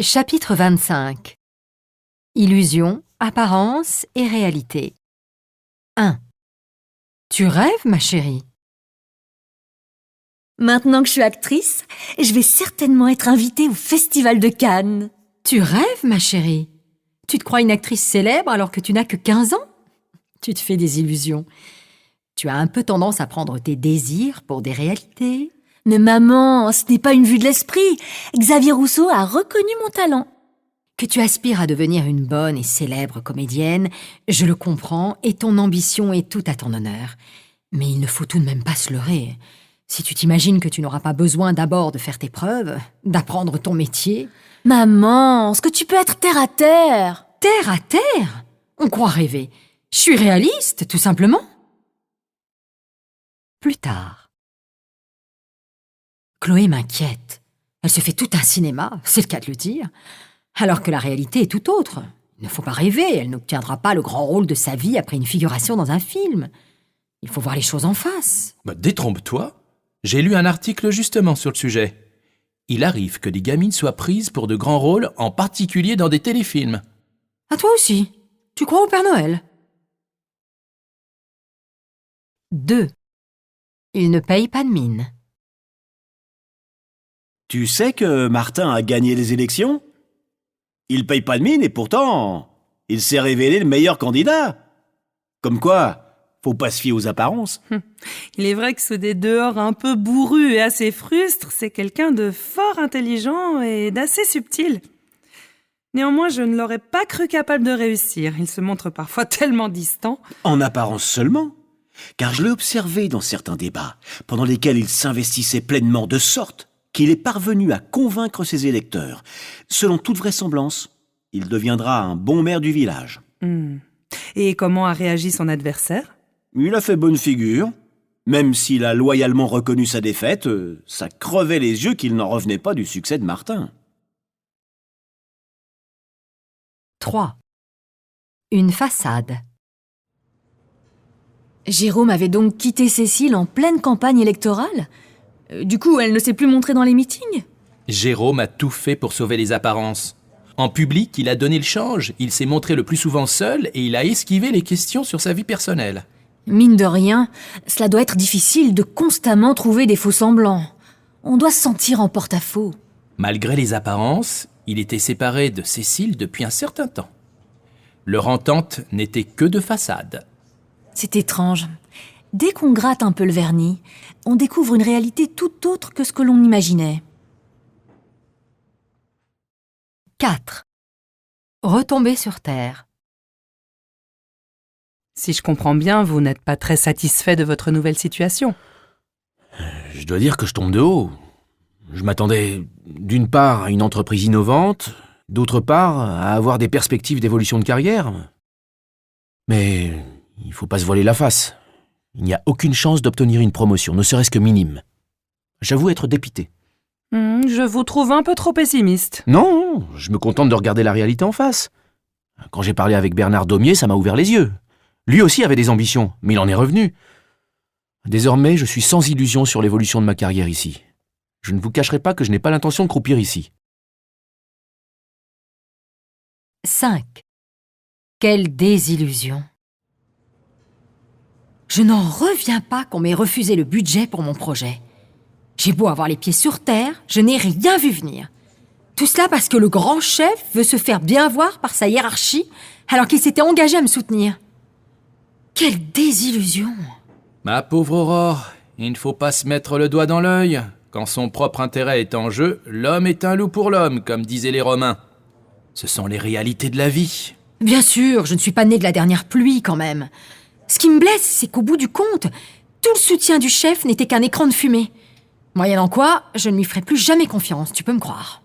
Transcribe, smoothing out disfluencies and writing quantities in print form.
Chapitre 25. Illusion, apparence et réalité. 1. Tu rêves, ma chérie? Maintenant que je suis actrice, je vais certainement être invitée au Festival de Cannes. Tu rêves, ma chérie? Tu te crois une actrice célèbre alors que tu n'as que 15 ans? Tu te fais des illusions. Tu as un peu tendance à prendre tes désirs pour des réalités. Mais maman, ce n'est pas une vue de l'esprit. Xavier Rousseau a reconnu mon talent. Que tu aspires à devenir une bonne et célèbre comédienne, je le comprends et ton ambition est tout à ton honneur. Mais il ne faut tout de même pas se leurrer. Si tu t'imagines que tu n'auras pas besoin d'abord de faire tes preuves, d'apprendre ton métier... Maman, est-ce que tu peux être terre à terre? Terre à terre? On croit rêver. Je suis réaliste, tout simplement. Plus tard. Chloé m'inquiète. Elle se fait tout un cinéma, c'est le cas de le dire, alors que la réalité est tout autre. Il ne faut pas rêver, elle n'obtiendra pas le grand rôle de sa vie après une figuration dans un film. Il faut voir les choses en face. Détrompe-toi. J'ai lu un article justement sur le sujet. Il arrive que des gamines soient prises pour de grands rôles, en particulier dans des téléfilms. À toi aussi. Tu crois au Père Noël? 2. Il ne paye pas de mine. Tu sais que Martin a gagné les élections? Il paye pas de mine et pourtant, il s'est révélé le meilleur candidat. Comme quoi, faut pas se fier aux apparences. Il est vrai que ce des dehors un peu bourru et assez frustre, c'est quelqu'un de fort intelligent et d'assez subtil. Néanmoins, je ne l'aurais pas cru capable de réussir. Il se montre parfois tellement distant. En apparence seulement, car je l'ai observé dans certains débats, pendant lesquels il s'investissait pleinement de sorte qu'il est parvenu à convaincre ses électeurs. Selon toute vraisemblance, il deviendra un bon maire du village. Et comment a réagi son adversaire? Il a fait bonne figure. Même s'il a loyalement reconnu sa défaite, ça crevait les yeux qu'il n'en revenait pas du succès de Martin. 3. Une façade. Jérôme avait donc quitté Cécile en pleine campagne électorale? Du coup, elle ne s'est plus montrée dans les meetings? Jérôme a tout fait pour sauver les apparences. En public, il a donné le change, il s'est montré le plus souvent seul et il a esquivé les questions sur sa vie personnelle. Mine de rien, cela doit être difficile de constamment trouver des faux-semblants. On doit se sentir en porte-à-faux. Malgré les apparences, il était séparé de Cécile depuis un certain temps. Leur entente n'était que de façade. C'est étrange. Dès qu'on gratte un peu le vernis, on découvre une réalité tout autre que ce que l'on imaginait. 4. Retomber sur terre. Si je comprends bien, vous n'êtes pas très satisfait de votre nouvelle situation. Je dois dire que je tombe de haut. Je m'attendais d'une part à une entreprise innovante, d'autre part à avoir des perspectives d'évolution de carrière. Mais il faut pas se voiler la face. Il n'y a aucune chance d'obtenir une promotion, ne serait-ce que minime. J'avoue être dépité. Je vous trouve un peu trop pessimiste. Non, je me contente de regarder la réalité en face. Quand j'ai parlé avec Bernard Daumier, ça m'a ouvert les yeux. Lui aussi avait des ambitions, mais il en est revenu. Désormais, je suis sans illusion sur l'évolution de ma carrière ici. Je ne vous cacherai pas que je n'ai pas l'intention de croupir ici. 5. Quelle désillusion. Je n'en reviens pas qu'on m'ait refusé le budget pour mon projet. J'ai beau avoir les pieds sur terre, je n'ai rien vu venir. Tout cela parce que le grand chef veut se faire bien voir par sa hiérarchie, alors qu'il s'était engagé à me soutenir. Quelle désillusion! Ma pauvre Aurore, il ne faut pas se mettre le doigt dans l'œil. Quand son propre intérêt est en jeu, l'homme est un loup pour l'homme, comme disaient les Romains. Ce sont les réalités de la vie. Bien sûr, je ne suis pas née de la dernière pluie quand même. Ce qui me blesse, c'est qu'au bout du compte, tout le soutien du chef n'était qu'un écran de fumée. Moyennant quoi, je ne lui ferai plus jamais confiance, tu peux me croire.